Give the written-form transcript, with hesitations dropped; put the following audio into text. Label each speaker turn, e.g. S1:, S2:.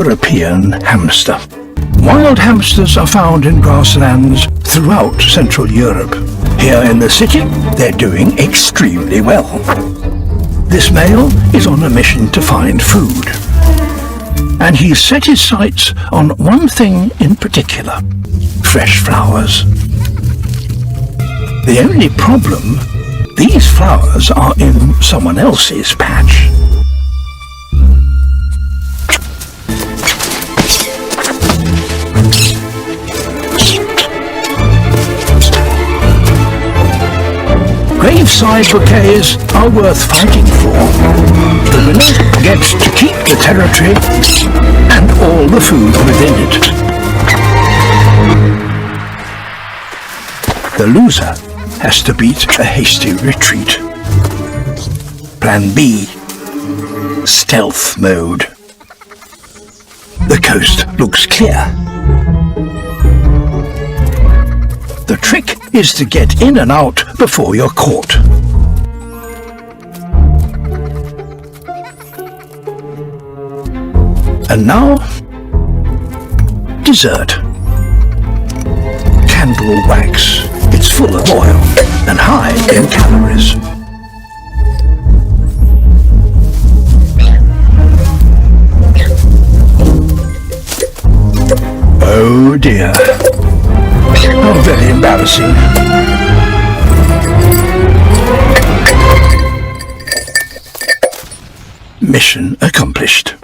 S1: European hamster. Wild hamsters are found in grasslands throughout Central Europe. Here in the city, they're doing extremely well. This male is on a mission to find food. And he's set his sights on one thing in particular: fresh flowers. The only problem, these flowers are in someone else's patch. Graveside bouquets are worth fighting for. The winner gets to keep the territory and all the food within it. The loser has to beat a hasty retreat. Plan B, stealth mode. The coast looks clear. The trick is to get in and out before you're caught. And now, dessert. Candle wax. It's full of oil and high in calories. Oh dear. Oh, very embarrassing. Mission accomplished.